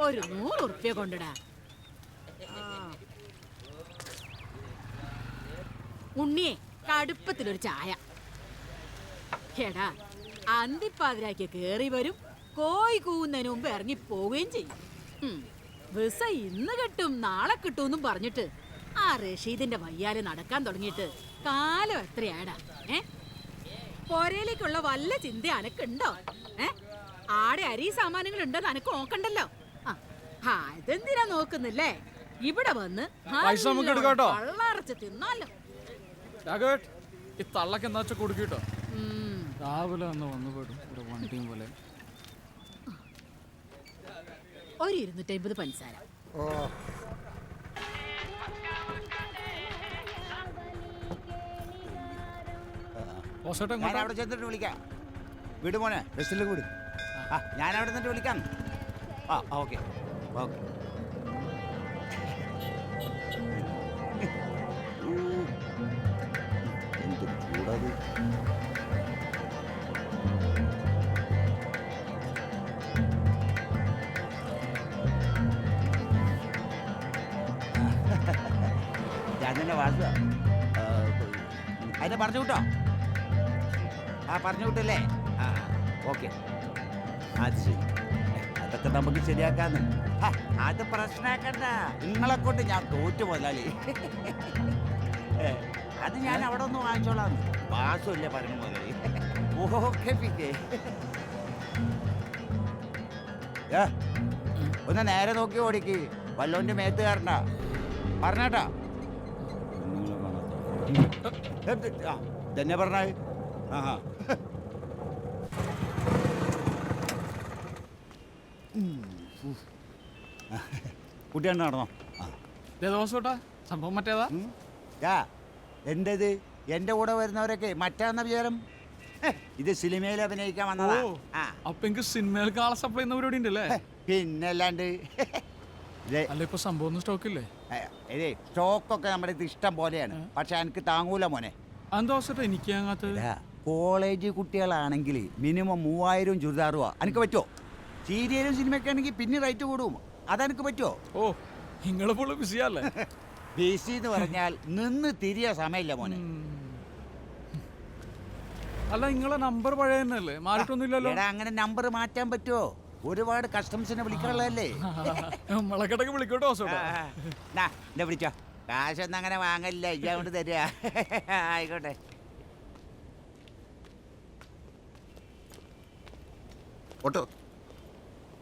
ഒരു 100 ഉറുപ്പ്യ കൊണ്ടിടാ. ഉണ്ണിയെ കടുപ്പത്തിലൊരു ചായ. എടാ, അന്തിപ്പാതിരാക്കി കേറി വരും, കോഴി കൂവുന്നതിന് മുമ്പ് ഇറങ്ങി പോവുകയും ചെയ്യും. വിസ ഇന്ന് കിട്ടും നാളെ കിട്ടുമെന്നും പറഞ്ഞിട്ട് ആ റഷീദിന്റെ വയ്യാല് നടക്കാൻ തുടങ്ങിയിട്ട് കാലം എത്രയാടാ. പൊരയിലേക്കുള്ള വല്ല ചിന്ത അനക്കുണ്ടോ? ആടെ അരി സാമാനങ്ങൾ ഉണ്ടോന്ന് അനക്ക് നോക്കണ്ടല്ലോ. ഇതെന്തിനാ നോക്കുന്നില്ലേ? ഇവിടെ വന്ന് വള്ളറച്ച് തിന്നാലോ. രാവിലെ വണ്ടിയും പോലെ ഒരു 250 പഞ്ചസാര. ഞാൻ അവിടെ ചെന്നിട്ട് വിളിക്കാം. വീട് മോനെ ബസ്സിലേക്ക് വിടും. ഞാൻ അവിടെ നിന്നിട്ട് വിളിക്കാം. Okay okay. കൂടാതെ ഞാൻ തന്നെ വാഴ്ത്തുക. അതിനെ പറഞ്ഞു വിട്ടോ? പറഞ്ഞു വിട്ടല്ലേ? ഓക്കെ, അത് ശരി. അതൊക്കെ നമുക്ക് ശരിയാക്കാന്ന്. അത് പ്രശ്നമാക്കണ്ട, നിങ്ങളെ കൊണ്ട് ഞാൻ തോറ്റു മുതലാളി. അത് ഞാൻ അവിടെ ഒന്ന് വാങ്ങിച്ചോളാം. വാസമില്ലേ പറഞ്ഞു മുതലാളി. ഓക്കെ പിന്നെ ഒന്ന് നേരെ നോക്കി ഓടിക്ക്, വല്ലോന്റെ മേത്ത് കയറണ്ട പറഞ്ഞാട്ടാ. തന്നെ പറഞ്ഞ കുട്ടിയാണ് നടന്നോ? സംഭവം മറ്റേതാ? എന്റേത് എന്റെ കൂടെ വരുന്നവരൊക്കെ മറ്റാന്ന വിചാരം. ഇത് സിനിമയിൽ അഭിനയിക്കാൻ വന്നതാ. സിനിമയിൽ ആളെ സപ്ലൈ ചെയ്യുന്ന പരിപാടി ഉണ്ടല്ലേ? പിന്നല്ലാണ്ട്. സംഭവം സ്റ്റോക്കില്ലേ? സ്റ്റോക്കൊക്കെ നമ്മുടെ ഇത് ഇഷ്ടം പോലെയാണ്. പക്ഷെ എനിക്ക് താങ്ങൂല മോനെ. എനിക്ക് കോളേജ് കുട്ടികളാണെങ്കിൽ മിനിമം 3000 ചുരിദാർ രൂപ എനിക്ക് പറ്റുമോ? സീരിയലും സിനിമയൊക്കെ ആണെങ്കിൽ പിന്നെ റേറ്റ് കൂടും. അതെനിക്ക് പറ്റുമോ? ബിസി എന്ന് പറഞ്ഞാൽ നിന്ന് തിരിയ സമയമില്ല മോനെ. അല്ല, നിങ്ങളെ നമ്പർ പഴയ തന്നെയല്ലേ? മാറിയിട്ടൊന്നുമില്ലല്ലോ. അങ്ങനെ നമ്പർ മാറ്റാൻ പറ്റുമോ? ഒരുപാട് കസ്റ്റംസിനെ വിളിക്കാനുള്ളതല്ലേ. വിളിക്കോട്ടോ. വിളിച്ചോ, കാശൊന്നും അങ്ങനെ വാങ്ങലില്ല, ഇജ്ജ കൊണ്ട് തരിക. ആയിക്കോട്ടെ. ഓട്ടോ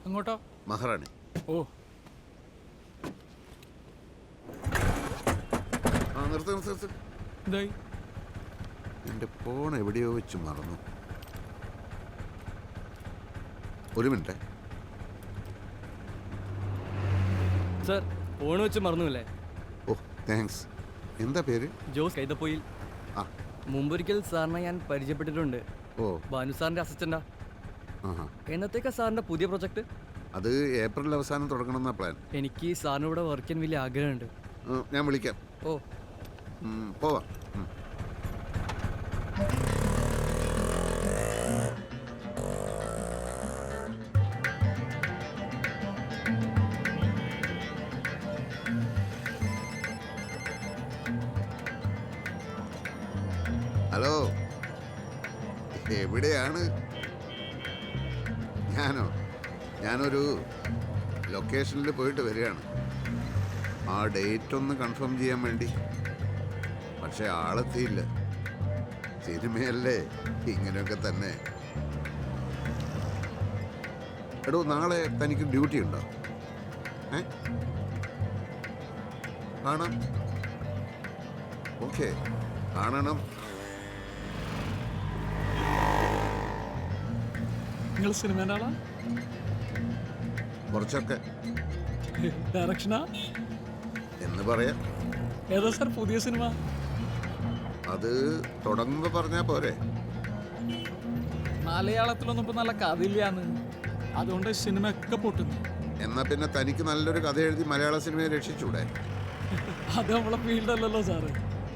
എങ്ങോട്ടോ? മഹാറാണി. ഓ, എന്റെ ഫോൺ എവിടെയോ വെച്ച് മറന്നു. ഒരു മിനിറ്റ്. സർ, ഫോൺ വെച്ച് മറന്നുല്ലേ? ഓ, താങ്ക്സ്. എന്താ പേര്? ജോസ് കൈതപ്പൊയിൽ. മുമ്പൊരിക്കൽ സാറിനെ ഞാൻ പരിചയപ്പെട്ടിട്ടുണ്ട്. ഓ, ഭാനു സാറിന്റെ അസിസ്റ്റന്റാ. എന്നത്തേക്കാ സാറിന്റെ പുതിയ പ്രൊജക്ട്? അത് ഏപ്രിൽ അവസാനം തുടങ്ങണമെന്ന പ്ലാൻ. എനിക്ക് സാറിന് ഇവിടെ വർക്ക് ചെയ്യാൻ വലിയ ആഗ്രഹമുണ്ട്. ഞാൻ വിളിക്കാം. ഓ, പോവാം. ഹലോ, എവിടെയാണ്? ഞാനൊരു ലൊക്കേഷനിൽ പോയിട്ട് വരികയാണ്. ആ ഡേറ്റ് ഒന്ന് കൺഫേം ചെയ്യാൻ വേണ്ടി. പക്ഷെ ആളെത്തിയില്ല. സിനിമയല്ലേ, ഇങ്ങനെയൊക്കെ തന്നെ. എടോ, നാളെ തനിക്ക് ഡ്യൂട്ടി ഉണ്ടോ? കാണാം. ഓക്കെ, കാണണം. നിങ്ങൾ സിനിമേൻ്റെ ആളാ? കുറച്ചൊക്കെ. ഡയറക്ഷനാ എന്ന് പറയാം. ഏതാ സാർ പുതിയ സിനിമ? അത് തുടങ്ങുമ്പോ പറഞ്ഞാ പോരെ? മലയാളത്തിലൊന്നും ഇപ്പൊ നല്ല കഥയില്ലാന്ന്, അതുകൊണ്ട് സിനിമ ഒക്കെ പൊട്ടുന്നു. എന്നാ പിന്നെ തനിക്ക് നല്ലൊരു കഥ എഴുതി മലയാള സിനിമയെ രക്ഷിച്ചൂടെ? അത് നമ്മളെ ഫീൽഡല്ലല്ലോ സാറ്.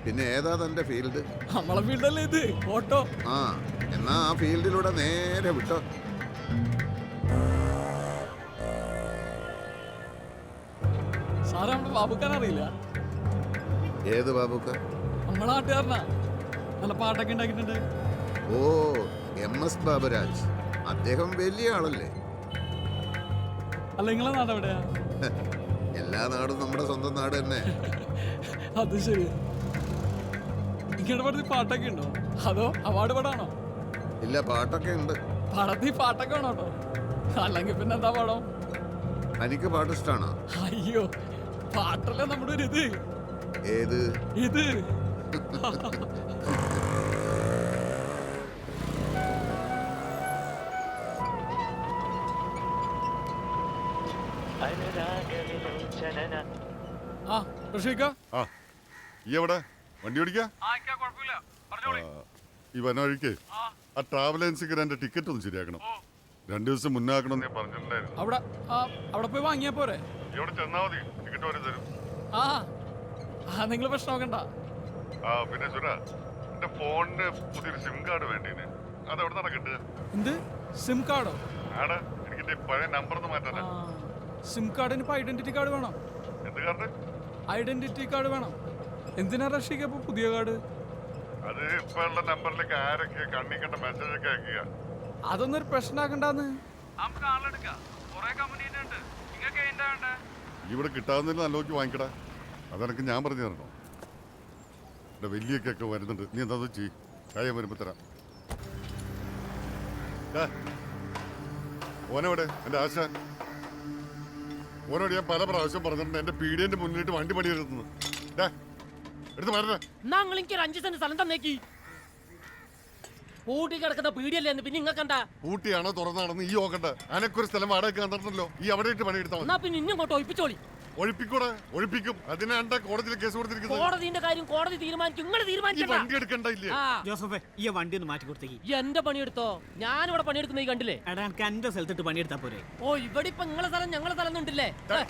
പിന്നെ ഏതാ തന്റെ ഫീൽഡ്? നമ്മളെ ഫീൽഡല്ലേ ഇത്, ഓട്ടോ. എന്നാ ആ ഫീൽഡിലൂടെ നേരെ വിട്ടോ. സാറേ നമ്മുടെ ബാബുക്കാൻ അറിയില്ല? ഏത് ബാബുക്ക? നമ്മളെ നാട്ടുകാരനാ, നല്ല പാട്ടൊക്കെ ഉണ്ടാക്കിയിട്ടുണ്ട്. ഓ, MS ബാബുരാജ്. അദ്ദേഹം വലിയ ആളല്ലേ? അല്ല നിങ്ങളെ നാട് എവിടെയാ? എല്ലാ നാടും നമ്മുടെ സ്വന്തം നാട് തന്നെ. അത് ശരി. നിങ്ങളുടെ പടത്തിൽ പാട്ടൊക്കെ ഉണ്ടോ അതോ അവാർഡ് പടാണോ? ഇല്ല, പാട്ടൊക്കെ ഉണ്ട്. പടത്തിൽ പാട്ടൊക്കെ വേണോ കേട്ടോ, അല്ലെങ്കിൽ പിന്നെ എന്താ പടം? എനിക്ക് പാട്ട് ഇഷ്ടമാണോ? അയ്യോ, പാട്ടല്ലേ നമ്മുടെ ഒരു ഇത്. ഏത് ഇത് ആ ഋഷിക്ക, ആ ഈ എവിടെ വണ്ടി ഓടിക്കാ? ഈ വന വഴിക്ക് ആ ട്രാവൽ ഏജൻസിക്ക് എന്റെ ടിക്കറ്റ് ഒന്ന് ശരിയാക്കണം. 2 ദിവസം മുന്നാക്കണം ഞാൻ പറഞ്ഞിട്ടുണ്ടായിരുന്നു. അവിടെ പോയി വാങ്ങിയാ പോരെ? ഇവിടെ ചെന്നാ മതി, ടിക്കറ്റ് വരെ തരും. നിങ്ങൾ പ്രശ്നം നോക്കണ്ട. ആ പിന്നെ സുര, എന്റെ ഫോണിന് പുതിയൊരു സിം കാർഡ് വേണ്ടീന്. അത് എവിടെ നടക്കട്ട്? എന്ത് സിം കാർഡോ? ആടാ, എനിക്ക് എന്റെ പഴയ നമ്പർ ഒന്ന് മാറ്റാനാ. സിം കാർഡിന് ഇപ്പൊ ഐഡന്റിറ്റി കാർഡ് വേണം. എന്ത് കാർഡ്? ഐഡന്റിറ്റി കാർഡ് വേണം. എന്തിനാ റഷിക്ക ഇപ്പൊ പുതിയ കാർഡ്? അത് ഇപ്പൊ ഉള്ള നമ്പറിലേക്ക് ആരൊക്കെ കണ്ണി കണ്ട മെസ്സേജ് ഒക്കെ അയക്കുക. അതൊന്നും ഒരു പ്രശ്നമാക്കണ്ടെന്ന്. ഇവിടെ കിട്ടാവുന്നതിൽ നല്ല നോക്കി വാങ്ങിക്കടാ. അതെനിക്ക് ഞാൻ പറഞ്ഞു തരണോ? എന്റെ വലിയൊക്കെ വരുന്നുണ്ട്, നീ എന്താ ചെയ്യ്, കാര്യം വരുമ്പോ തരാം. ഓനെവിടെ എന്റെ ആശാൻ? ഓനോട് ഞാൻ പല പ്രാവശ്യം പറഞ്ഞിട്ടുണ്ട് എന്റെ പീഡിയന്റെ മുന്നിലിട്ട് വണ്ടി പണിയെടുത്തുന്നു. എടുത്ത് മാറേ. ഞങ്ങൾ 5 സെന്റ് സ്ഥലം തന്നേക്ക്. പൂട്ടി കിടക്കുന്ന പീടിയല്ലേ എന്ന് പിന്നെ ഇങ്ങക്കണ്ട. പൂട്ടിയാണോ തുറന്നാണെന്ന് ഈ നോക്കണ്ട. അനക്കൊരു സ്ഥലം വാടക തന്നിട്ടുണ്ടല്ലോ, ഈ അവിടെ ഇട്ട് പണിയെടുത്താൽ എന്നാ പിന്നെ ഇങ്ങോട്ട് ഒഴിപ്പിച്ചോളി. ഒഴിപ്പിക്കൂടെ? ഒഴിപ്പിക്കും. അതിനാണ്ട കോടതിയിൽ കേസ് കൊടുത്തിരിക്കുന്നത്. കോടതിന്റെ കാര്യം കോടതി തീരുമാനിക്കും, നിങ്ങൾ ഈ തീരുമാനിക്കണ്ട. വണ്ടി എടുക്കണ്ടില്ലേ? ജോസഫേ, ഈ വണ്ടി ഒന്ന് മാറ്റി കൊടുത്തേക്ക്. എന്റെ പണിയെടുത്തോ? ഞാനിവിടെ പണിയെടുക്കുന്നത് കണ്ടില്ലേ? എടാ, എനിക്ക് എന്റെ സ്ഥലത്തിട്ട് പണിയെടുത്താ പോരെ? ഓ, ഇവിടെ ഇപ്പൊ നിങ്ങളെ സ്ഥലം ഞങ്ങളെ സ്ഥലം ഒന്നുണ്ടല്ലേ?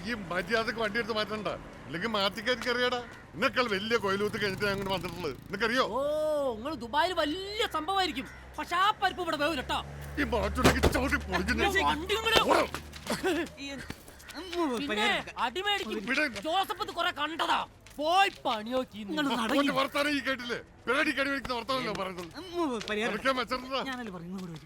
ഈ മര്യാദക്ക് വണ്ടി എടുത്ത് മാറ്റണ്ട, അല്ലെങ്കിൽ മാറ്റിക്കാർക്ക് അറിയാടാ. നിന്നേക്കാൾ വലിയ കൊയിലൂത്ത് കഴിഞ്ഞിട്ട് അങ്ങനെ വന്നിട്ടുള്ളത് നിനക്കറിയോ? ഓ, നിങ്ങൾ ദുബായിൽ വലിയ സംഭവമായിരിക്കും. പക്ഷെ ആ പരിപ്പ് ഇവിടെ വേവ് കേട്ടോ. ഈ മാറ്റുണ്ടെങ്കിൽ ചവിട്ടി പൊളിക്കുന്നു. പിന്നെ അടിമേടിക്കും. ജോസഫ് ഇത് കുറെ കണ്ടതാ. പോയി പണിയോക്കി. വർത്താനം ഈ കേട്ടില്ലേ? പേടി കടിവെക്കുന്ന വർത്താനല്ലോ പറയുന്നത്. അതൊക്കെ വെച്ചിട്ടുണ്ടാ. ഞാനല്ലേ പറയുന്നത്.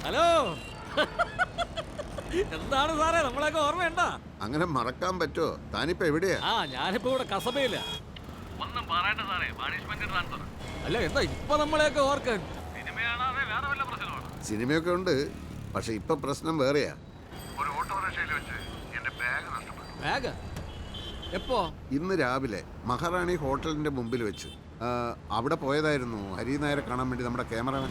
ഹലോ, എന്താണ് സാറേ നമ്മളൊക്കെ ഓർമ്മയുണ്ടാ? അങ്ങനെ മറക്കാൻ പറ്റുമോ? താനിപ്പോ എവിടെയാ? ഞാനിപ്പോ ഇവിടെ കസബയില്ല. ഒന്നും പറയണ്ട സാറേ, പണിഷ്മെന്റ് ട്രാൻസ്ഫർ. അല്ല, എന്താ ഇപ്പൊ നമ്മളെയൊക്കെ ഓർക്കാൻ? സിനിമയൊക്കെ ഉണ്ട്, പക്ഷെ ഇപ്പൊ പ്രശ്നം വേറെയാ. ഒരു ഓട്ടോറിക്ഷയിൽ വെച്ച് എന്റെ ബാഗ് നഷ്ടപ്പെട്ടു. ബാഗ് എപ്പോ? ഇന്ന് രാവിലെ മഹാറാണി ഹോട്ടലിന്റെ മുമ്പിൽ വെച്ച്. അവിടെ പോയതായിരുന്നു ഹരി നായരെ കാണാൻ വേണ്ടി നമ്മുടെ ക്യാമറമാൻ.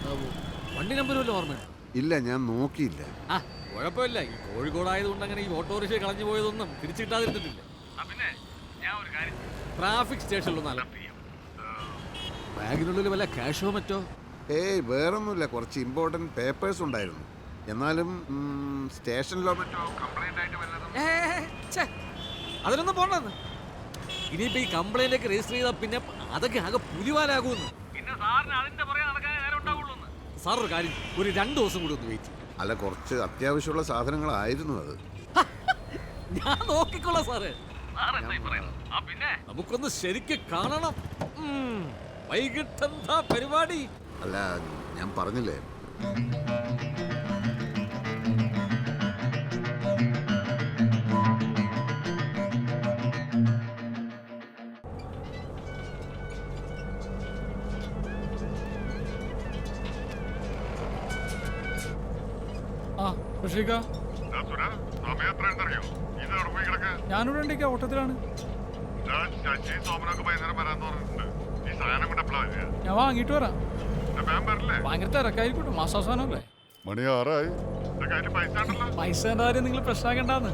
വണ്ടി നമ്പർ വല്ല ഓർമ്മയുണ്ടോ? ഇല്ല, ഞാൻ നോക്കിയില്ല. കുഴപ്പമില്ല. ഈ കോഴിക്കോടായതുകൊണ്ട് അങ്ങനെ ഈ ഓട്ടോറിക്ഷ കളഞ്ഞു പോയതൊന്നും തിരിച്ചു കിട്ടാതിരുന്നിട്ടില്ല. ട്രാഫിക് സ്റ്റേഷനിലൊന്നല്ല. ബാഗിനുള്ളിൽ വല്ല ക്യാഷോ മറ്റോ? ഏയ്, വേറൊന്നുമില്ല. കുറച്ച് ഇമ്പോർട്ടൻറ്റ് പേപ്പേഴ്സ് ഉണ്ടായിരുന്നു. എന്നാലും സ്റ്റേഷനിലോ മറ്റോ കംപ്ലൈന്റ് ആയിട്ട് വല്ലതും. അതിനൊന്നും പോണ്ടെന്ന്. ഇനിയിപ്പോ ഈ കംപ്ലൈന്റൊക്കെ രജിസ്റ്റർ ചെയ്താൽ പിന്നെ അതൊക്കെ ആകെ പുലിവാലാകുമെന്ന്. സാർ ഒരു കാര്യം, ഒരു 2 ദിവസം കൂടി ഒന്ന് വെയിറ്റ്. അല്ല, കുറച്ച് അത്യാവശ്യമുള്ള സാധനങ്ങളായിരുന്നു അത്. ഞാൻ നോക്കിക്കൊള്ളാം സാറേ. നമുക്കൊന്ന് ശരിക്ക് കാണണം. വൈകിട്ടെന്താ പരിപാടി? അല്ല, ഞാൻ പറഞ്ഞില്ലേ. ഞാനിവിടെ ഉണ്ടെങ്കിൽ ഓട്ടത്തിലാണ്. ഞാൻ വാങ്ങിട്ട് വരാം. ഭയങ്കര തിരക്കായിരിക്കും, മാസാവസാനല്ലേ? മണി 6 ആയി. പൈസേന്റെ കാര്യം നിങ്ങൾ പ്രശ്നമാക്കണ്ടെന്ന്.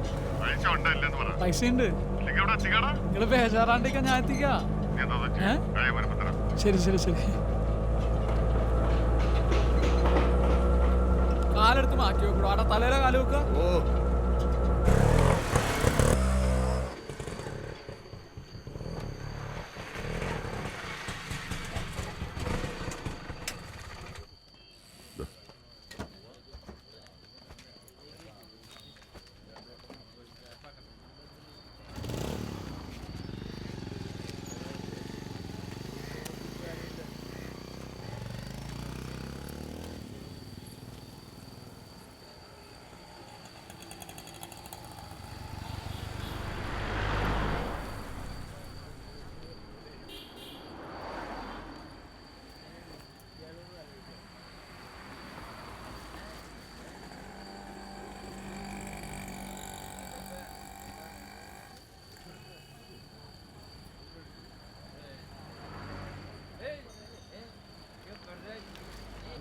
പൈസ ഉണ്ട്, നിങ്ങൾ ബേജാറാണ്ടിരിക്കാൻ ഞാൻ എത്തിക്കാം. ശരി ശരി ശരി. കാലെടുത്ത് മാറ്റി വെക്കൂടോ, അവിടെ തലയിലെ കാല് വെക്കുക. ഓ,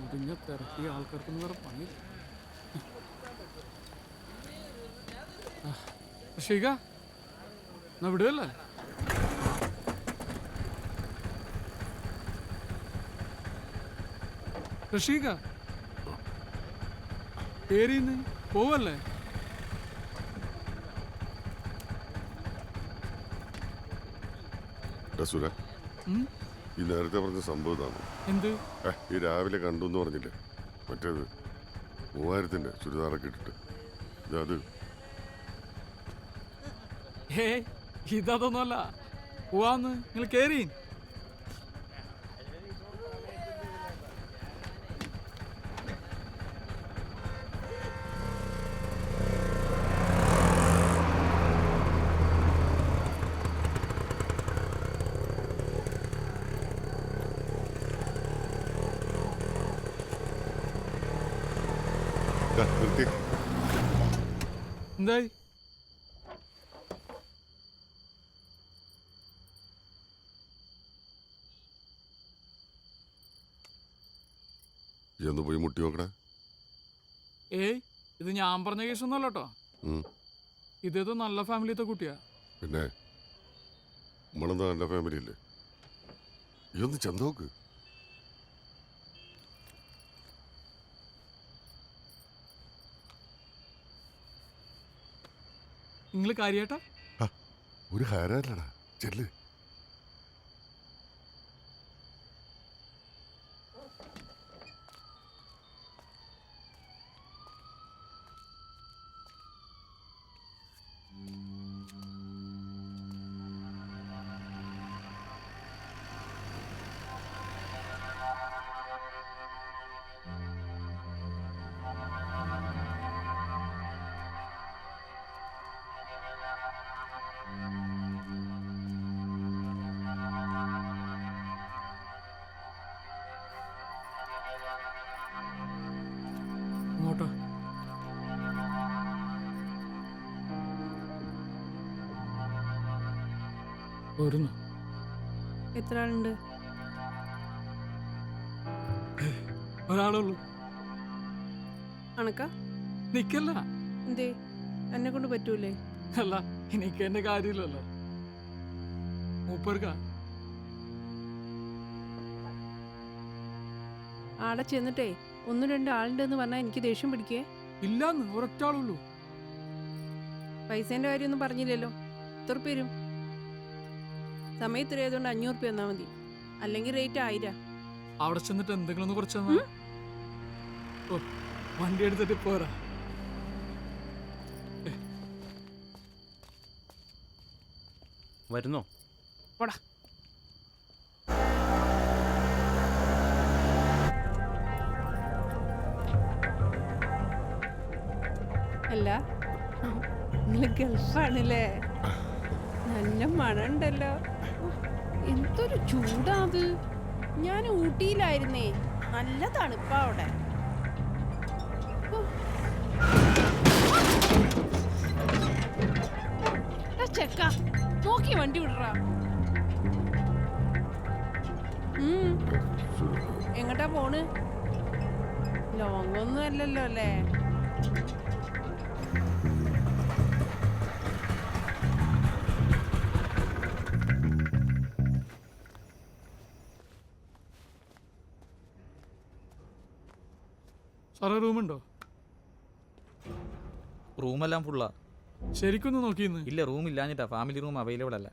ഇതിന്റെ തിരക്കിയ ആൾക്കാർക്കൊന്നും വേറെ പണി. ഋഷിക എന്നാ വിടുകല്ലേ? ഋഷിക ഏരിന്ന് പോവല്ലേ? റസൂല, ഈ നേരത്തെ പറഞ്ഞ സംഭവം ഇതാണ്. എന്ത്? ഈ രാവിലെ കണ്ടു എന്ന് പറഞ്ഞില്ലേ, മറ്റേത് 3000-ന്റെ ചുരിദാറൊക്കെ ഇട്ടിട്ട് അത് ഇതൊന്നുമല്ല. പോവാന്ന് നിങ്ങൾ കേറി. നിർത്തി. എന്തായി? ഒന്ന് പോയി മുട്ടി നോക്കണേ. ഇത് ഞാൻ പറഞ്ഞ കേസൊന്നുമല്ല കേട്ടോ. ഇതേതോ നല്ല ഫാമിലിത്തെ കുട്ടിയാ. പിന്നെ നമ്മളെന്താ നല്ല ഫാമിലി അല്ലേ? ഈ ഒന്ന് ചെന്ന് നോക്ക്. നിങ്ങൾ കാര്യായിട്ടാ? ഒരു ഹാരല്ലടാ, ചെല്ല്. ഇങ്ങോട്ടോ. വരുന്നു. എത്ര ആളുണ്ട്? ഒരാളുള്ളൂ. അണക്ക നിക്കല്ല. എന്തേ, എന്നെ കൊണ്ട് പറ്റൂലേ? അല്ല, എനിക്ക് എന്റെ കാര്യമില്ലല്ലോ. മൂപ്പർക്കാ. ആടെ ചെന്നിട്ടേ 1-2 ആളുണ്ടെന്ന് പറഞ്ഞാൽ എനിക്ക് ദേഷ്യം പിടിക്കേ. ഇല്ലാന്ന് ഒരൊറ്റ ആളുള്ളൂ. പൈസേന്റെ കാര്യമൊന്നും പറഞ്ഞില്ലല്ലോ. എത്ര ഉറുപ്പ്യ വരും? സമയത്ത് ആയതുകൊണ്ട് 500 ഉറുപ്പ്യ തന്നാ മതി, അല്ലെങ്കിൽ റേറ്റ് 1000. അവിടെ ചെന്നിട്ട് എന്തെങ്കിലും ഒന്ന് കുറച്ച് വണ്ടി എടുത്തിട്ട് പോരാ. വരുന്നോ? പോടാ. അല്ല, നിങ്ങൾ ഗൾഫാണല്ലേ? നല്ല മണുണ്ടല്ലോ. എന്തൊരു ചൂടാത്. ഞാൻ ഊട്ടിയിലായിരുന്നേ, നല്ല തണുപ്പാ അവിടെ. ചെക്ക നോക്കി വണ്ടി വിടറാ. എങ്ങട്ടാ പോണ്? ലോങ് ഒന്നും അല്ലല്ലോ അല്ലേ? സാറേ, റൂമുണ്ടോ? റൂമെല്ലാം ഫുള്ളാ. ശരിക്കൊന്ന് നോക്കിയെന്ന്. ഇല്ല, റൂം ഇല്ലാഞ്ഞിട്ടാ. ഫാമിലി റൂം അവൈലബിൾ അല്ല.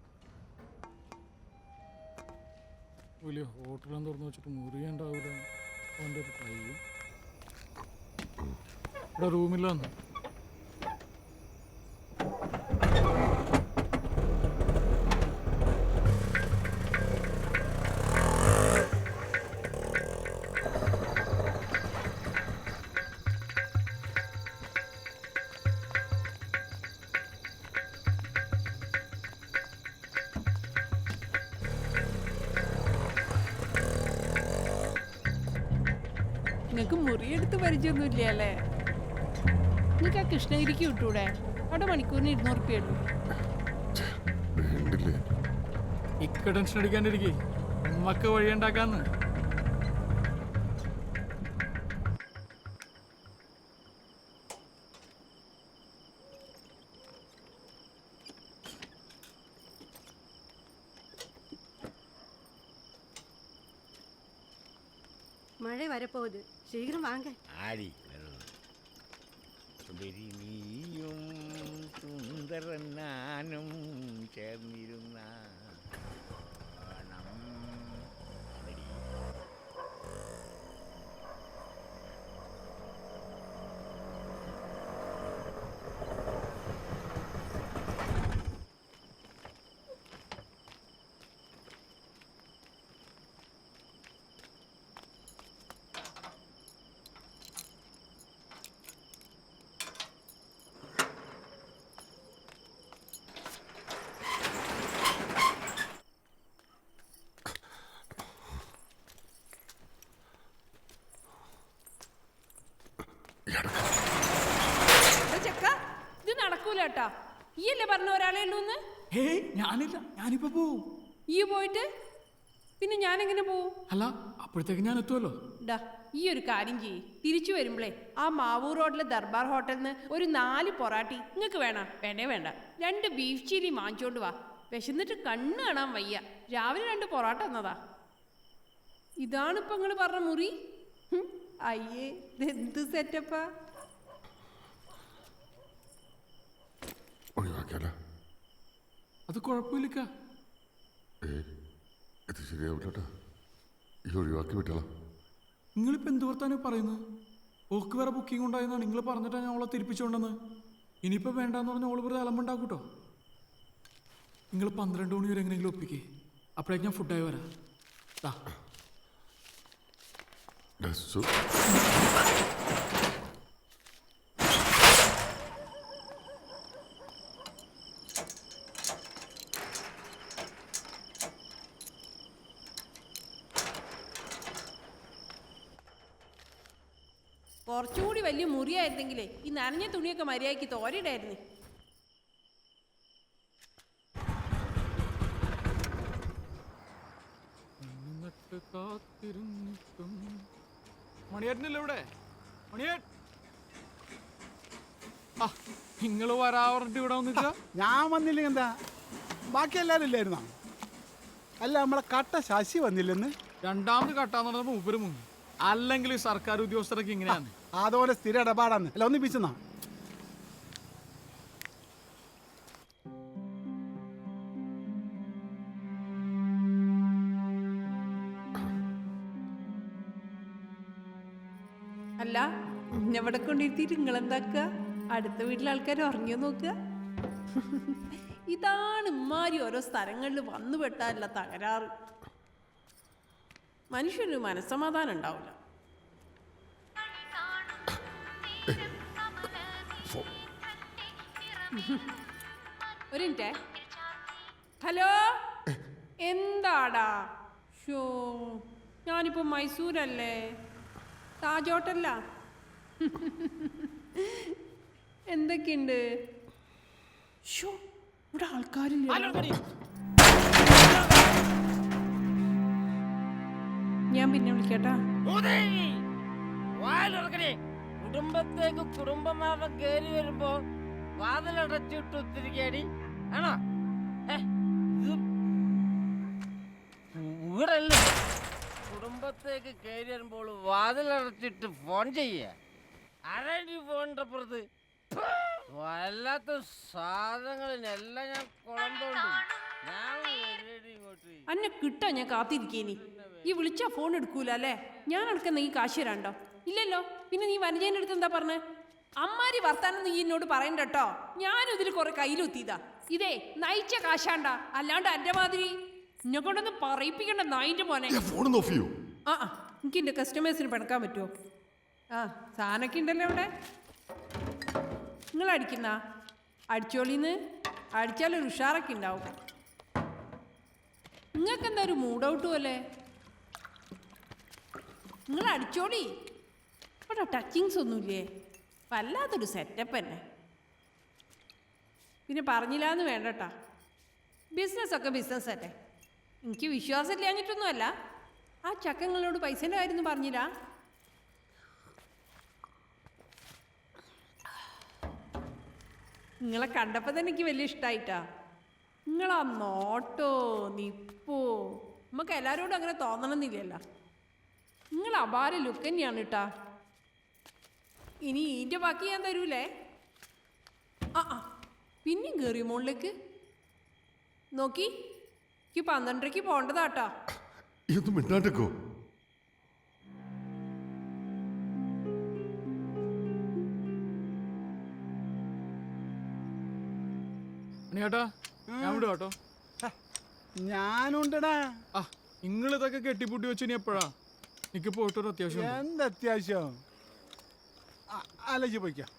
വലിയ ഹോട്ടലും തുറന്നു വെച്ചിട്ട് മുറിയുണ്ടാവില്ല. അവൻ്റെ ഒരു കയ്യും ഇവിടെ റൂമില്ലാന്ന്. നിങ്ങൾക്ക് മുറിയെടുത്ത് പരിചയമൊന്നുമില്ല അല്ലേ? നിങ്ങൾക്ക് ആ കൃഷ്ണഗിരിക്ക് വിട്ടൂടെ? അവിടെ മണിക്കൂറിന് 200 ഉറുപ്പ്യ ഉള്ളൂ. ഇക്ക ടെൻഷൻ അടിക്കാണ്ടിരിക്കേ, നമ്മക്ക് വഴിയുണ്ടാക്കാന്ന്. மழை வரப்போகுது, சீக்கிரம் வாங்க. ആടി സുന്ദരി നീയും സുന്ദരൻ ഞാനും ചേർന്നിരുന്ന ചെക്ക ഇത് നടക്കൂലട്ടാ. ഈ അല്ലേ പറഞ്ഞ ഒരാളെ ഉള്ളൂന്ന്? ഹേയ് ഞാനില്ല, ഞാനിപ്പോ പോവും. ഈ പോയിട്ട് പിന്നെ ഞാൻ എങ്ങനെ പോവും? അല്ല അപ്പോഴത്തേക്ക് ഞാൻ എത്തുമല്ലോ. ഡാ ഈ ഒരു കാര്യം ചെയ്യ്, തിരിച്ചു വരുമ്പളേ ആ മാവൂർ റോഡിലെ ദർബാർ ഹോട്ടലിൽ നിന്ന് ഒരു 4 പൊറാട്ടി നിങ്ങൾക്ക് വേണോ? വേണ്ടേ വേണ്ട, 2 ബീഫ് ചില്ലി വാങ്ങിച്ചോണ്ട് വാ. വിശന്നിട്ട് കണ്ണ് കാണാൻ വയ്യ. രാവിലെ 2 പൊറാട്ട തന്നതാ. ഇതാണിപ്പോ നിങ്ങൾ പറഞ്ഞ മുറി? അയ്യേ, ഇതെന്ത് സെറ്റപ്പാ. ഒഴിവാക്കിയാലോ? അത് കുഴപ്പമില്ല. ഇത് ശരിയാവില്ല. ഈ ഒഴിവാക്കി വിട്ടോളാം. നിങ്ങളിപ്പോൾ എന്ത് വർത്താനം പറയുന്നത്? ഓക്ക് വേറെ ബുക്കിംഗ് ഉണ്ടായിരുന്നാണ് നിങ്ങൾ പറഞ്ഞിട്ടാണ് ഞാൻ അവളെ തിരിപ്പിച്ചുകൊണ്ടെന്ന്. ഇനിയിപ്പോൾ വേണ്ടാന്ന് പറഞ്ഞാൽ അവൾ വെറുതെ അലമ്പുണ്ടാക്കൂട്ടോ. നിങ്ങൾ 12 മണി വരെ എങ്ങനെയെങ്കിലും ഒപ്പിക്കേ, അപ്പോഴേക്ക് ഞാൻ ഫുഡായി വരാം. കുറച്ചുകൂടി വലിയ മുറിയായിരുന്നെങ്കിലേ ഈ നനഞ്ഞ തുണിയൊക്കെ മര്യാദയ്ക്ക് തോരയിടായിരുന്നു. മണിയേട്ടനില്ല ഇവിടെ? മണിയേട്ടൻ നിങ്ങൾ വരാറുണ്ട് ഇവിടെ വന്നിട്ട്? ഞാൻ വന്നില്ലെങ്കിൽ എന്താ, ബാക്കി എല്ലാവരും ഇല്ലായിരുന്നോ? അല്ല നമ്മളെ കട്ട ശശി വന്നില്ലെന്ന്. 2ാമത് കട്ടാന്ന് പറഞ്ഞപ്പോൾ മൂപ്പര് മുങ്ങി. അല്ലെങ്കിൽ സർക്കാർ ഉദ്യോഗസ്ഥരൊക്കെ ഇങ്ങനെയാണ്. അതുപോലെ സ്ഥിര ഇടപാടാന്ന്. അല്ല ഒന്ന് പിച്ചെന്നാ. അല്ല എവിടെ കൊണ്ടിരുത്തിയിട്ട് നിങ്ങൾ എന്താക്കുക? അടുത്ത വീട്ടിലെ ആൾക്കാർ ഉറങ്ങിയോ നോക്കുക. ഇതാണ് ഇമ്മാരി ഓരോ സ്ഥലങ്ങളിൽ വന്നു പെട്ടാലുള്ള തകരാറ്. മനുഷ്യന് മനസ്സമാധാനം ഉണ്ടാവില്ല. ഒരു മിനിറ്റേ. ഹലോ, എന്താടാ? ഷോ, ഞാനിപ്പോ മൈസൂരല്ലേ, താജ് ഹോട്ടല്ല. എന്തൊക്കെയുണ്ട്? ഷോ, ഇവിടെ ആൾക്കാരില്ല. ഞാൻ പിന്നെ വിളിക്കട്ടാ. കുടുംബത്തേക്ക് കുടുംബമാവൻ കേറി വരുമ്പോ വാതിലടച്ചിട്ട് ഒത്തിരിക്കടി ആണോ? ഇവിടല്ലേ കുടുംബത്തേക്ക് കയറി വരുമ്പോൾ വാതിലടച്ചിട്ട് ഫോൺ ചെയ്യ. ആരാണ് ഫോണിന്റെ അപ്പുറത്ത്? വല്ലാത്ത സാധനങ്ങളിനെല്ലാം ഞാൻ കുളമ്പോണ്ട്. അന്നെ കിട്ടാ ഞാൻ കാത്തിരിക്കേനി. ഈ വിളിച്ചാ ഫോൺ എടുക്കൂല അല്ലേ? ഞാൻ എടുക്കുന്ന ഈ കാശ് തരാണ്ടോ? ഇല്ലല്ലോ. പിന്നെ നീ വനജേൻ്റെ അടുത്ത് എന്താ പറഞ്ഞേ? അമ്മാരി വർത്താനം നീ എന്നോട് പറയണ്ട കേട്ടോ. ഞാനും ഇതിൽ കുറെ കയ്യിലൊത്തിയതാ. ഇതേ നയിച്ച കാശാണ്ടാ, അല്ലാണ്ട് എന്റെ മാതിരി എന്നെ കൊണ്ടൊന്ന് പറയിപ്പിക്കണ്ട നായിന്റെ മോനെ. ആ എനിക്ക് എന്റെ കസ്റ്റമേഴ്സിന് പിണക്കാൻ പറ്റുമോ? ആ സാധനമൊക്കെ ഉണ്ടല്ലോ ഇവിടെ. നിങ്ങൾ അടിക്കുന്ന അടിച്ചോളിന്ന് അടിച്ചാലൊരു ഉഷാറൊക്കെ ഉണ്ടാവും. നിങ്ങൾക്ക് എന്താ ഒരു മൂഡ് ഔട്ട് പോലെ? നിങ്ങൾ അടിച്ചോളി. ഇവിടെ ടച്ചിങ്സ് ഒന്നുമില്ലേ? വല്ലാത്തൊരു സെറ്റപ്പ് തന്നെ. പിന്നെ പറഞ്ഞില്ലാന്ന് വേണ്ടട്ടാ, ബിസിനസ്സൊക്കെ ബിസിനസ് അല്ലേ. എനിക്ക് വിശ്വാസം ഇല്ലാഞ്ഞിട്ടൊന്നുമല്ല. ആ ചക്കങ്ങളോട് പൈസേൻ്റെ കാര്യം പറഞ്ഞില്ല. നിങ്ങളെ കണ്ടപ്പോൾ തന്നെ എനിക്ക് വലിയ ഇഷ്ടമായിട്ടാ. നിങ്ങളാ നോട്ടോ നിപ്പോ നമുക്ക് എല്ലാവരോടും അങ്ങനെ തോന്നണമെന്നില്ലല്ലോ. നിങ്ങൾ അപാര ലുക്ക് തന്നെയാണ് കേട്ടാ. ഇനി ഇതിൻ്റെ ബാക്കി ഞാൻ തരൂലേ? ആ പിന്നെയും കയറിയോ മുകളിലേക്ക്? നോക്കി, എനിക്ക് 12:30 പോകേണ്ടതാട്ടാ. ഇതൊന്നും മിണ്ടാണ്ടിക്കോ. ചേട്ടാ ഞാൻ വിടും കേട്ടോ. ഞാനുണ്ടടാ. ആ നിങ്ങളിതൊക്കെ കെട്ടിപ്പൂട്ടി വെച്ചു. ഇനി എപ്പോഴാ എനിക്ക് പോയിട്ടൊരു അത്യാവശ്യം? എന്ത് അത്യാവശ്യം? ആലോചിച്ച് പോയിക്കാം.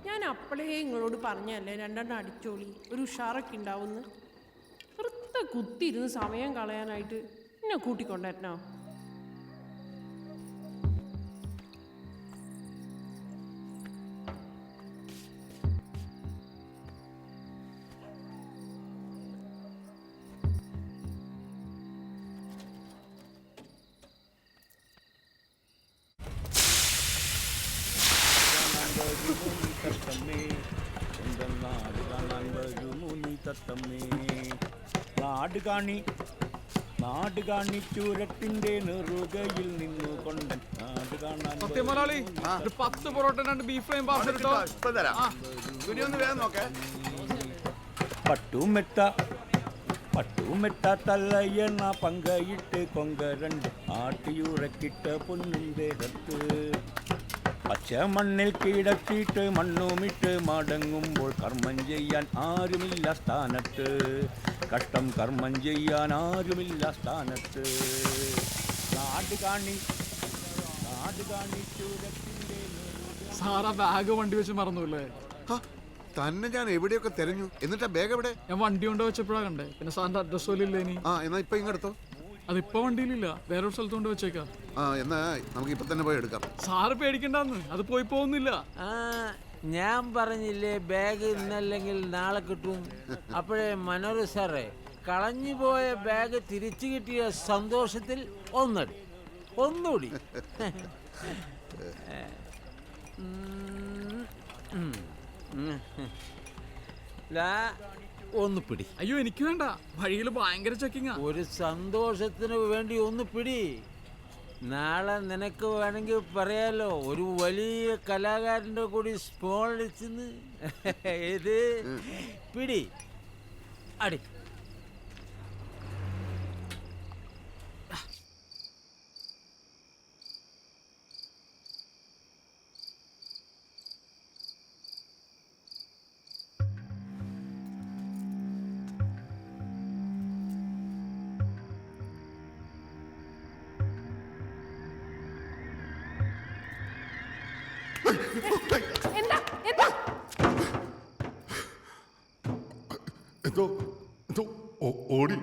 ഞാൻ അപ്പോഴേ നിങ്ങളോട് പറഞ്ഞല്ലേ 2 അടിച്ചോളി, ഒരു ഉഷാറൊക്കെ ഉണ്ടാവുമെന്ന്. വെറുതെ കുത്തിയിരുന്ന് സമയം കളയാനായിട്ട് എന്നെ കൂട്ടിക്കൊണ്ടോ? നാട് കാണിച്ചൂരത്തിന്റെ നെറുകയിൽ നിന്നു കൊണ്ടൻ നാട് കാണാൻ. സത്യം മലയാളി, ഒരു 10 പൊറോട്ട 2 ബീഫ് ഫ്രൈയും പാർസൽ ഇട്ടോ. പട്ടുമെത്ത തള്ളയണ പങ്കയിട്ട് കൊങ്കരണ്ട് ആട്ടിയുറക്കിട്ട പൊന്നും ദേഹത്ത് പച്ച മണ്ണിൽ കിടത്തിയിട്ട് മണ്ണുമിട്ട് മടങ്ങുമ്പോൾ കർമ്മം ചെയ്യാൻ ആരുമില്ല സ്ഥാനത്ത്. കഷ്ടം കർമ്മം ചെയ്യാൻ ആരുമില്ല സ്ഥാനത്ത്. നാട് കാണിച്ചൂരത്തിന്റെ സാറാ ബാഗ് വണ്ടി വെച്ച് മറന്നുല്ലേ? തന്നെ ഞാൻ എവിടെയൊക്കെ തെരഞ്ഞു. എന്നിട്ടാ ബാഗ് എവിടെ? ഞാൻ വണ്ടി കൊണ്ട് വെച്ചപ്പോഴാ കണ്ടേ. പിന്നെ സാറിന്റെ അഡ്രസ് പോലും ഇല്ലേ? ഇനി എന്നാ ഇപ്പൊ ഇങ്ങെടുത്തോ. അതിപ്പോ വണ്ടിയിലില്ല, വേറൊരു സ്ഥലത്ത് കൊണ്ട് വെച്ചേക്കാം. എന്നാ നമുക്ക് ഇപ്പൊ തന്നെ പോയി എടുക്കാം. സാറ് പേടിക്കണ്ടെന്ന്, അത് പോയി പോകുന്നില്ല. ഞാൻ പറഞ്ഞില്ലേ ബാഗ് ഇന്നല്ലെങ്കിൽ നാളെ കിട്ടും. അപ്പോഴേ മനോഹർ സാറേ, കളഞ്ഞു പോയ ബാഗ് തിരിച്ചു കിട്ടിയ സന്തോഷത്തിൽ ഒന്നുകൂടി ഒന്ന് പിടി. അയ്യോ എനിക്ക് വേണ്ട, വഴിയിൽ ഭയങ്കര ചെക്കിങ്ങാ. ഒരു സന്തോഷത്തിന് വേണ്ടി ഒന്ന് പിടി. നാളെ നിനക്ക് വേണമെങ്കിൽ പറയാലോ, ഒരു വലിയ കലാകാരൻ്റെ കൂടി സ്മോൾ അടിച്ചെന്ന്. ഇത് പിടി, അടി. ഓടി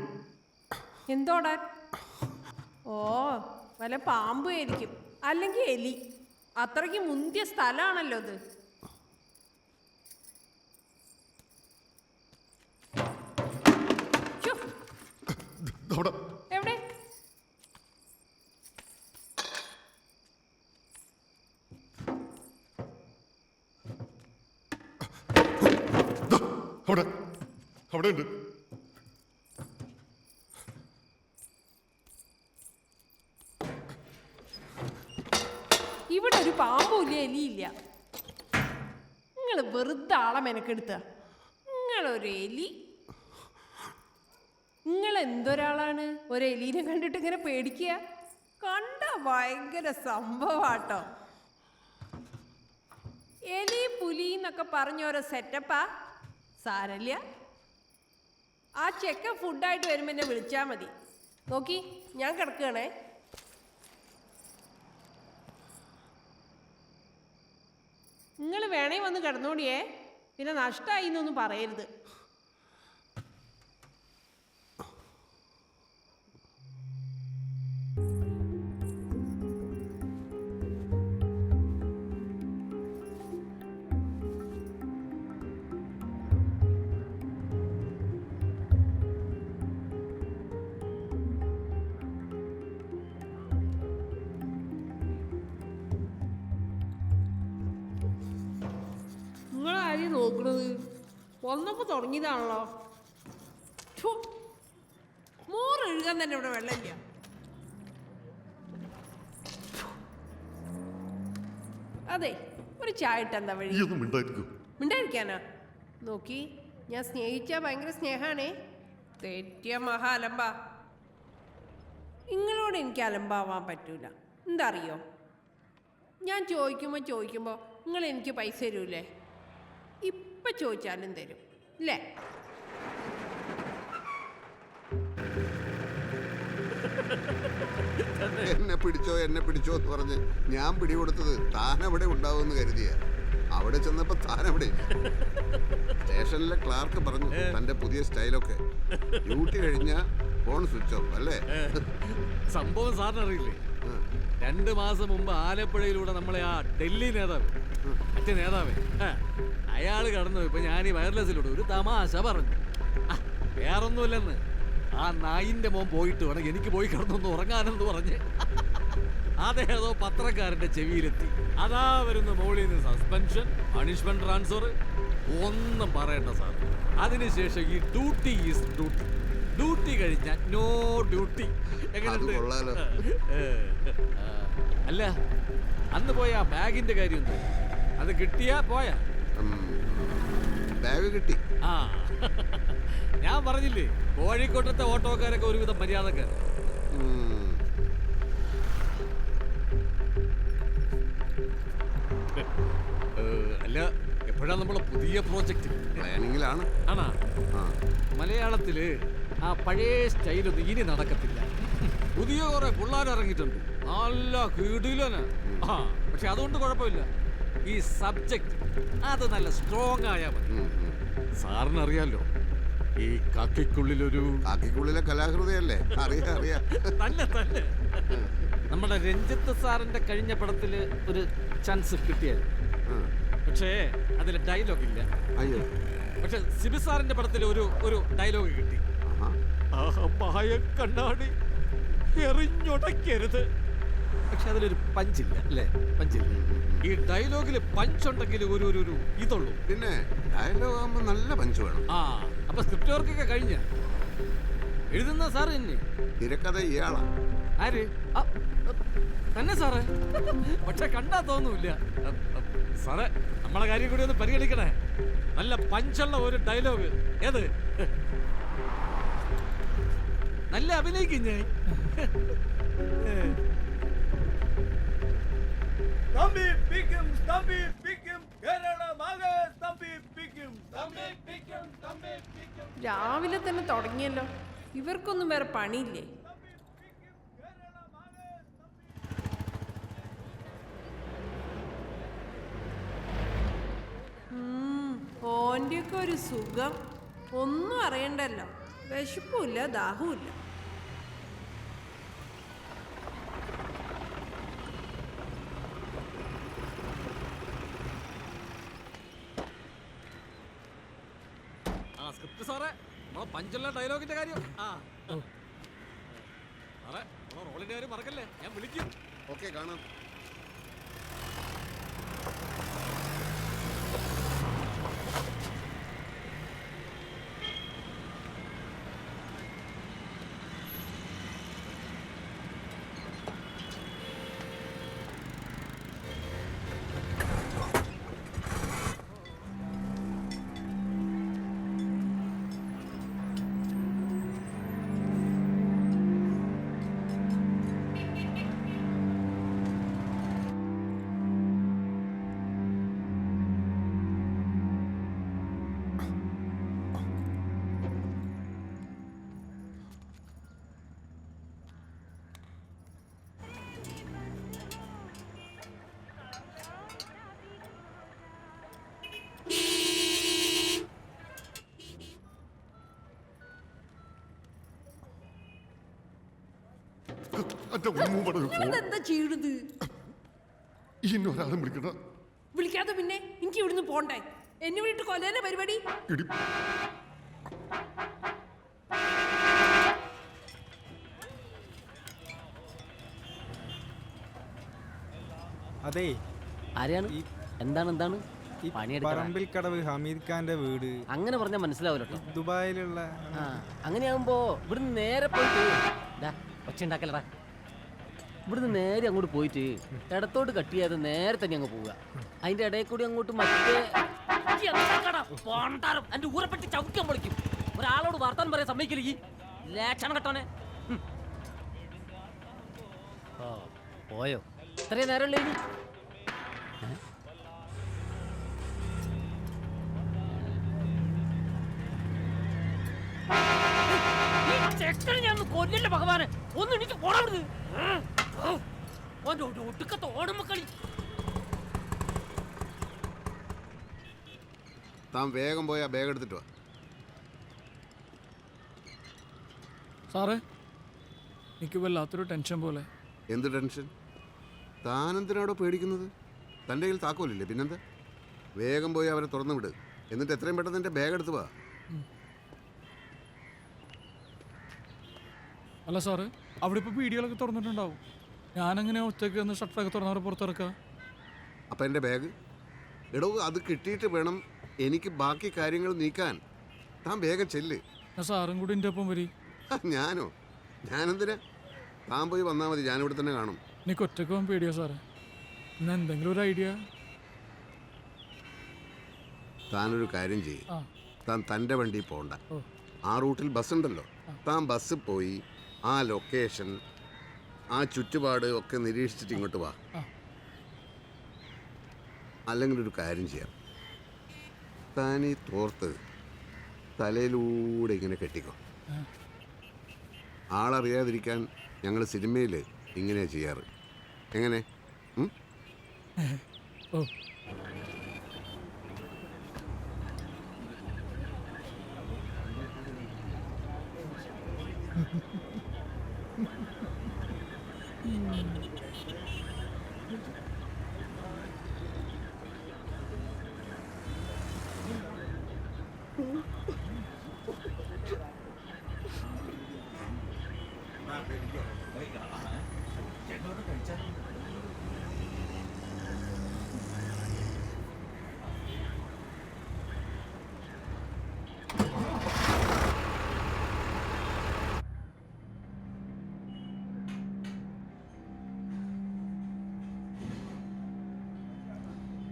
എന്തോടാൻ? ഓ, വല്ല പാമ്പ് ആയിരിക്കും, അല്ലെങ്കിൽ എലി. അത്രയ്ക്ക് മുന്തിയ സ്ഥലമാണല്ലോ ഇത്. എവിടെ? അവിടെ ഉണ്ട്. ഇവിടെ ഒരു പാമ്പുമില്ല, എലിയില്ല. നിങ്ങൾ വെറുതെ ആളെ മെനക്കെടുത്ത. നിങ്ങളൊരു എലി. നിങ്ങൾ എന്തൊരാളാണ് ഒരു എലീനെ കണ്ടിട്ട് ഇങ്ങനെ പേടിക്കുക? കണ്ട ഭയങ്കര സംഭവാട്ടോ. എലി പുലി എന്നൊക്കെ പറഞ്ഞ ഓരോ സെറ്റപ്പാ. സാരല്ല, ആ ചെക്കൻ ഫുഡായിട്ട് വരുമ്പോൾ എന്നെ വിളിച്ചാൽ മതി. നോക്കി, ഞാൻ കിടക്കുകയാണേ. നിങ്ങൾ വേണേ വന്ന് കിടന്നോടിയേ, പിന്നെ നഷ്ടമായി എന്നൊന്നും പറയരുത്. നിങ്ങളാരും നോക്കണത് വന്നപ്പോൾ തുടങ്ങിയതാണല്ലോ. മോറ് എഴുകാൻ തന്നെ ഇവിടെ വെള്ളമില്ല. അതെ, ഒരു ചായ ഇട്ട് എന്താ വഴി? മിണ്ടായിരിക്കാനാ? നോക്കി, ഞാൻ സ്നേഹിച്ചാൽ ഭയങ്കര സ്നേഹാണേ. തെറ്റിയ മഹാ അലമ്പ. നിങ്ങളോട് എനിക്ക് അലമ്പാവാൻ പറ്റൂല. എന്താ അറിയോ, ഞാൻ ചോദിക്കുമ്പോൾ നിങ്ങൾ എനിക്ക് പൈസ തരൂലേ? ഇപ്പം ചോദിച്ചാലും തരും അല്ലേ? എന്നെ പിടിച്ചോ എന്ന് പറഞ്ഞ് ഞാൻ പിടികൊടുത്തത് താനവിടെ ഉണ്ടാവുമെന്ന് കരുതിയ. അവിടെ ചെന്നപ്പോ താനവിടെ സ്റ്റേഷനിലെ ക്ലാർക്ക് പറഞ്ഞു തന്റെ പുതിയ സ്റ്റൈലൊക്കെ. ഡ്യൂട്ടി കഴിഞ്ഞ ഫോൺ സ്വിച്ച് ഓഫ് അല്ലേ? സംഭവം സാറിന് അറിയില്ലേ? 2 മാസം മുമ്പ് ആലപ്പുഴയിലൂടെ നമ്മളെ ആ ഡൽഹി നേതാവ് അയാള് കടന്നു. ഇപ്പൊ ഞാൻ ഈ വയർലെസ്സിലൂടെ ഒരു തമാശ പറഞ്ഞു. വേറൊന്നുമില്ലെന്ന്, ആ നായിന്റെ മോൻ പോയിട്ട് വേണം എനിക്ക് പോയി കിടന്നൊന്ന് ഉറങ്ങാനെന്ന് പറഞ്ഞ് അതേതോ പത്രക്കാരന്റെ ചെവിയിലെത്തി. അതാ വരുന്ന മോളിൽ നിന്ന് സസ്പെൻഷൻ, പണിഷ്മെന്റ് ട്രാൻസ്ഫർ, ഒന്നും പറയണ്ട സാർ. അതിനുശേഷം ഈ ഡ്യൂട്ടി ഈസ് ഡ്യൂട്ടി, ഡ്യൂട്ടി കഴിഞ്ഞാൽ നോ ഡ്യൂട്ടി. എങ്ങനെയുണ്ട്? അല്ല, അന്ന് പോയ ആ ബാഗിന്റെ കാര്യം എന്താ? അത് കിട്ടിയാ പോയാ? ബാഗ് കിട്ടി. ആ, ഞാൻ പറഞ്ഞില്ലേ കോഴിക്കോട്ടത്തെ ഓട്ടോക്കാരൊക്കെ ഒരുവിധം മര്യാദക്കാർ. അല്ല, എപ്പോഴാ നമ്മളെ പുതിയ പ്രോജക്റ്റ്? പ്ലാനിങ്ങിലാണ്. ആണാ? മലയാളത്തില് ആ പഴയ സ്റ്റൈലൊന്നും ഇനി നടക്കത്തില്ല. പുതിയ കുറെ പിള്ളേരിറങ്ങിയിട്ടുണ്ട്, നല്ല കിടിലന്. ആ, പക്ഷെ അതുകൊണ്ട് കുഴപ്പമില്ല. ഈ സബ്ജക്റ്റ് അത് നല്ല സ്ട്രോങ് ആയാൽ മതി. സാറിനറിയാലോ, ഈ കാക്കിക്കുള്ളിലെ കലാകൃതയല്ലേ? അറിയാം. തന്നെ നമ്മുടെ രഞ്ജിത്ത് സാറിന്റെ കഴിഞ്ഞ പടത്തില് ഒരു ചാൻസ് കിട്ടിയായിരുന്നു, പക്ഷേ അതിൽ ഡയലോഗ് ഇല്ല. അയ്യോ. പക്ഷെ സിബി സാറിന്റെ പടത്തിൽ ഒരു ഡയലോഗ് കിട്ടി. കണ്ണാടി എറിഞ്ഞുടക്കരുത്. പക്ഷെ അതിലൊരു പഞ്ചില്ല അല്ലേ? പഞ്ചില്ല. ഈ ഡയലോഗില് പഞ്ചുണ്ടെങ്കിൽ ഒരു ഇതുള്ളൂ. പിന്നെ ഡയലോഗ് ആകുമ്പോ നല്ല പഞ്ച് വേണം. ആ, അപ്പൊ സ്ക്രിപ്റ്റ് വർക്കൊക്കെ കഴിഞ്ഞ എഴുതുന്ന സാറ് തന്നെ? തിരക്കഥ ഇയാളാ. ആര്? തന്നെ സാറേ? പക്ഷെ കണ്ടാ തോന്നൂല്ല. സാറേ, നമ്മളെ കാര്യം കൂടി ഒന്ന് പരിഗണിക്കണേ. നല്ല പഞ്ചുള്ള ഒരു ഡയലോഗ്. ഏത്? നല്ല അഭിനയിക്കും ഞാൻ. രാവിലെ തന്നെ തുടങ്ങിയല്ലോ. ഇവർക്കൊന്നും വേറെ പണിയില്ലേ? ഓൻ്റെയൊക്കെ ഒരു സുഖം ഒന്നും അറിയണ്ടല്ലോ. വിശപ്പുമില്ല, ദാഹവുമില്ല. സ്ക്രിപ്റ്റ് സാറേ, നമ്മളെ പഞ്ചുള്ള ഡയലോഗിന്റെ കാര്യം. സാറേ, നമ്മളെ റോളിന്റെ കാര്യം മറക്കല്ലേ, ഞാൻ വിളിക്കും. ഓക്കെ, കാണാം. എന്റെ ഉമ്മൂമ്മയുടെ ഒരു ഫോൺ. എന്താ ചെയ്യണത്? ഇന്നൊരാളും വിളിക്കണ്ട. വിളിക്കാതെ പിന്നെ എനിക്ക് ഇവിടുന്ന് പോണ്ടേ? എന്നെ വിളിട്ട് കൊല്ലാനെ പരിപാടി. ഇടി അതെ ആരെയാണ്? എന്താണ് ഈ പറമ്പിൽ കടവ് ഹമീദ് ഖാന്റെ വീട് അങ്ങനെ പറഞ്ഞാൽ മനസ്സിലാവല്ലോ. ദുബായിലുള്ള അങ്ങനെയാകുമ്പോ ഇവിടുന്ന് നേരെ പോയിട്ട് ഒച്ച ഉണ്ടാക്കലടാ. ഇവിടുന്ന് നേരെ അങ്ങോട്ട് പോയിട്ട് ഇടത്തോട്ട് കട്ട് ചെയ്യാതെ നേരെ തന്നെ അങ്ങ് പോവുക. അതിന്റെ ഇടയിൽ കൂടി അങ്ങോട്ട് മറ്റേ എന്റെ ഊരെപ്പറ്റി ചവിക്കാൻ പൊളിക്കും. ഒരാളോട് വർത്താനം പറയാൻ സമ്മതിക്കില്ല. ലേക്ഷണം കെട്ടോനെ. പോയോ? ഇത്രയും നേരമല്ലേ ഇനി? ഞാൻ കൊല്ലില്ല ഭഗവാനെ. ഒന്ന് എനിക്ക് പോണത് ഒടുക്കത്തെ ഓടുമ്പക്കളി. താൻ വേഗം പോയി ആ ബാഗ് എടുത്തിട്ട് വാ. സാറേ എനിക്ക് വല്ലാത്തൊരു ടെൻഷൻ പോലെ. എന്ത് ടെൻഷൻ? താനെന്തിനാടോ പേടിക്കുന്നത്? തൻ്റെ കയ്യിൽ താക്കോലില്ലേ? പിന്നെന്താ? വേഗം പോയി അവരെ തുറന്നു വിട്. എന്നിട്ട് എത്രയും പെട്ടെന്ന് എൻ്റെ ബാഗ് എടുത്ത് വാ. അല്ല സാറ്, അവിടെ ഇപ്പോൾ പീടികളൊക്കെ തുറന്നിട്ടുണ്ടാവും. ഞാനെങ്ങനെ ഒറ്റയ്ക്ക് ഒന്ന് ഷട്ടറൊക്കെ തുറന്നവരെ പുറത്തിറക്കുക? അപ്പം എൻ്റെ ബാഗ് എടോ, അത് കിട്ടിയിട്ട് വേണം എനിക്ക് ബാക്കി കാര്യങ്ങൾ നീക്കാൻ. താൻ വേഗം ചെല്ല്. ഞാൻ സാറും കൂടി എൻ്റെ ഒപ്പം വരി. ഞാനോ? ഞാനെന്തിനാ? താൻ പോയി വന്നാൽ മതി, ഞാനിവിടെ തന്നെ കാണും. എനിക്ക് ഒറ്റയ്ക്ക് പോകാൻ പേടിയാ സാറേ. ഇന്ന് എന്തെങ്കിലും ഒരു ഐഡിയ. താനൊരു കാര്യം ചെയ്യും. താൻ തൻ്റെ വണ്ടി പോകണ്ട. ആ റൂട്ടിൽ ബസ് ഉണ്ടല്ലോ. താൻ ബസ്സിൽ പോയി ആ ലൊക്കേഷൻ, ആ ചുറ്റുപാട് ഒക്കെ നിരീക്ഷിച്ചിട്ട് ഇങ്ങോട്ട് വാ. അല്ലെങ്കിൽ ഒരു കാര്യം ചെയ്യാം. താൻ ഈ തോർത്ത് തലയിലൂടെ ഇങ്ങനെ കെട്ടിക്കോ. ആളറിയാതിരിക്കാൻ ഞങ്ങൾ സിനിമയിൽ ഇങ്ങനെയാണ് ചെയ്യാറ്. എങ്ങനെ? ഓ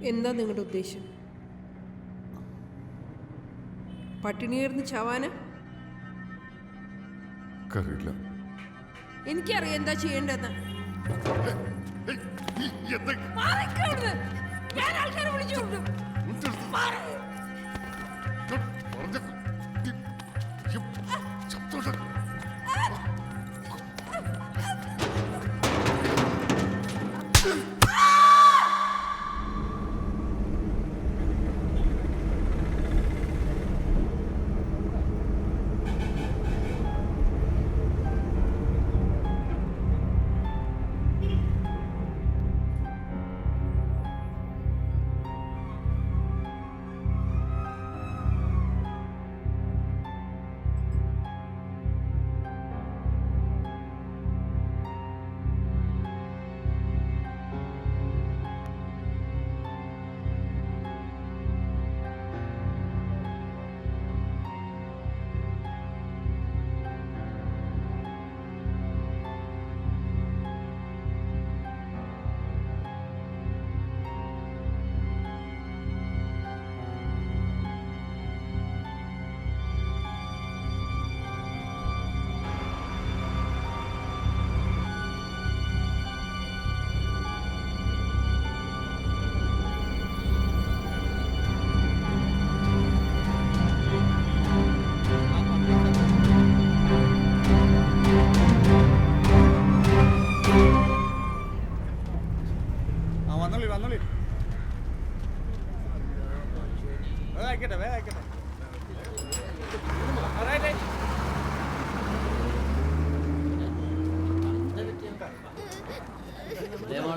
എന്താ നിങ്ങളുടെ ഉദ്ദേശം? പട്ടിണിയേർന്ന് ചാവാന്? എനിക്കറിയാം എന്താ ചെയ്യേണ്ടതെന്ന്. ഞാൻ ആൾക്കാരെ വിളിച്ചു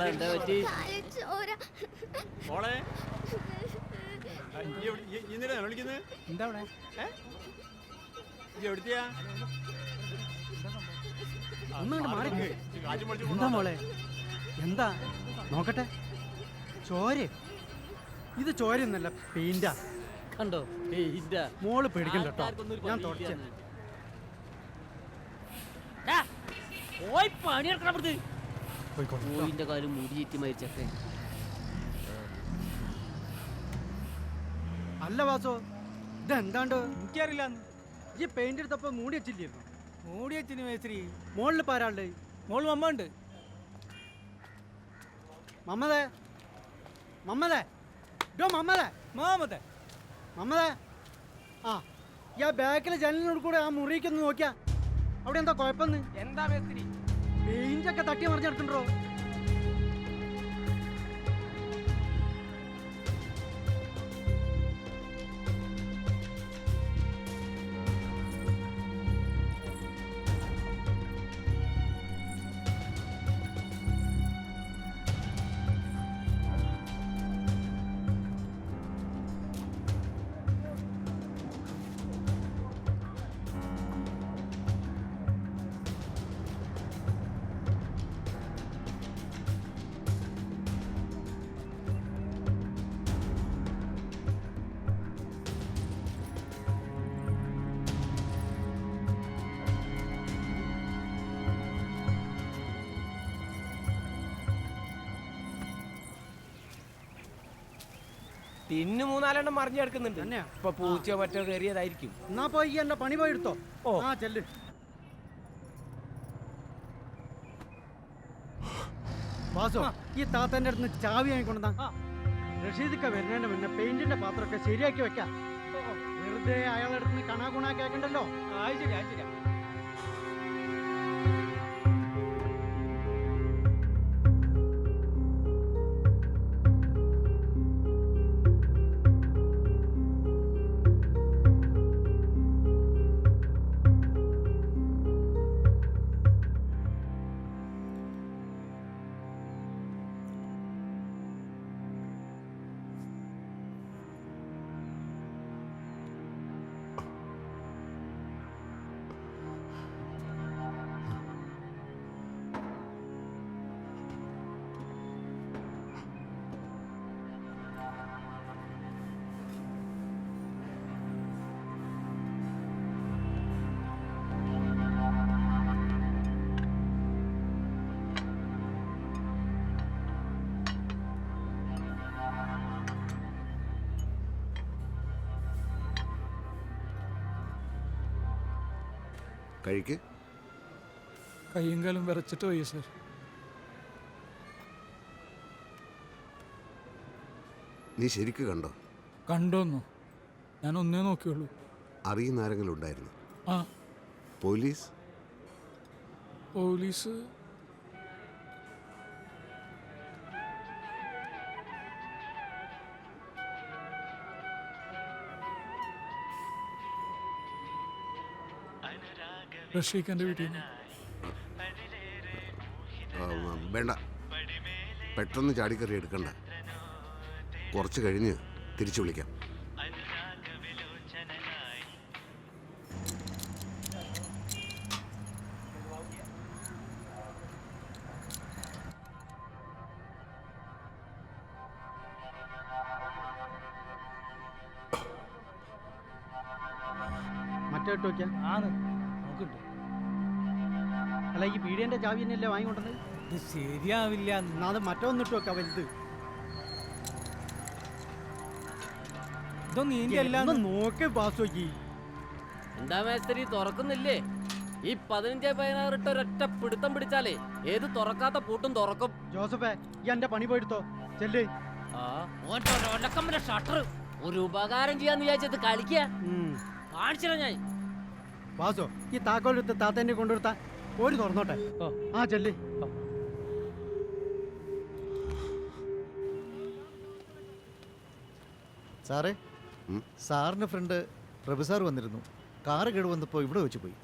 മോളെ എന്താ പറ്റി? മോളെ വിളിക്കുന്നത് എന്താ അവിടെ എവിടുത്തെയാ ഒന്നുകൊണ്ട് മാറി എന്താ മോളെ എന്താ നോക്കട്ടെ ചോര ഇത് ചോരയൊന്നല്ല പെയിന്റാ കണ്ടോ പെയിന്റാ. മോള് പേടിക്കണ്ട കേട്ടോ ആൾക്കാർക്കൊന്നും ഒരു ഞാൻ പണിയില്ല തുടച്ചേ എന്ന്. ഡാ, പോയി പണിയെടുക്കണം അവിടുത്തെ. പോയിക്കോട്ടെ കേട്ടോ. പോയിന്റെ കാര്യം മുടിയേറ്റി മരിച്ചൊക്കെ. അല്ല വാസോ ഇതെന്താണ്ട് എനിക്കറിയില്ല ഈ പെയിന്റ് എടുത്തപ്പോ മൂടി വെച്ചില്ലായിരുന്നു മൂടി വെച്ചിന് മേസ്ത്രി മോളിൽ പാരാണ്ട് മോള് മമ്മ ഉണ്ട് മമ്മതേ മമ്മതേ ഡോ മമ്മതേ മാമതേ മമ്മതേ ആ ഈ ആ ബാക്കിലെ ജനലിനോട് കൂടെ ആ മുറിക്കൊന്ന് നോക്കിയാ അവിടെ എന്താ കുഴപ്പമെന്ന് എന്താ മേസ്ത്രി പെയിന്റൊക്കെ തട്ടി മറിഞ്ഞെടുക്കണ്ടോ തിന്നു 3-4 മറിഞ്ഞെടുക്കുന്നുണ്ട്. ഇപ്പൊ പൂച്ചയോ മറ്റോ കയറിയതായിരിക്കും. എന്നാ പോയി എന്റെ പണി പോയെടുത്തോ ആ ചെല്ല് വാസോ ഈ താത്തന്റെ അടുത്ത് ചാവി വാങ്ങിക്കൊണ്ടാ റഷീദൊക്കെ വരുന്നതിന്റെ മുന്നേ പെയിന്റിന്റെ പാത്രമൊക്കെ ശരിയാക്കി വെക്കാം വെറുതെ അയാളുടെ അടുത്ത് കണാ കുണാ കേക്കണ്ടല്ലോ കഴിക്ക്. കയ്യും കാലും വിറച്ചിട്ട് പോയി സാർ. നീ ശരിക്ക് കണ്ടോ? കണ്ടോന്നോ? ഞാൻ ഒന്നേ നോക്കിയുള്ളൂ. അറിയുന്ന ആരെങ്കിലും ഉണ്ടായിരുന്നു? ആ പോലീസ്? പോലീസ് റഷീഖിന്റെ വീട്ടിൽ നിന്ന്. വേണ്ട, പെട്ടെന്ന് ചാടിക്കറി എടുക്കണ്ട. കുറച്ച് കഴിഞ്ഞ് തിരിച്ചു വിളിക്കാം. മറ്റേ ഇട്ട് നോക്കിയാ അല്ല ഈ പീഡിയന്റെ ചാവി തന്നെയല്ലേ വാങ്ങിക്കൊണ്ടത്? ശരിയാവില്ല. എന്നാ അത് മറ്റൊന്ന് ഇട്ട് വെക്കാം വലുത്. നോക്ക് പാസ്സോക്കി. എന്താ മേസ്ത്രി തുറക്കുന്നില്ലേ? ഈ 15-16 ഇട്ട് ഒരൊറ്റ പിടുത്തം പിടിച്ചാലേ ഏത് തുറക്കാത്ത പൂട്ടും തുറക്കും. ജോസഫേ ഈ എന്റെ പണി പോയെടുത്തോ ചെല്ലേ. ഷട്ടർ ഒരു ഉപകാരം ചെയ്യാന്ന് വിചാരിച്ചത് കളിക്കുക കാണിച്ചില്ല ഞാൻ. വാസോ ഈ താക്കോലെടുത്ത് താത്തേന്റെ കൊണ്ടുകൊടുത്താ ഒരു തുറന്നോട്ടെ. ആ ചെല്ലേ. സാറേ, സാറിൻ്റെ ഫ്രണ്ട് പ്രഭു സാർ വന്നിരുന്നു. കാറ് കേട് വന്നപ്പോൾ ഇവിടെ വെച്ച് പോയി.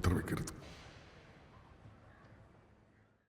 മുദ്ര വയ്ക്കരുത്.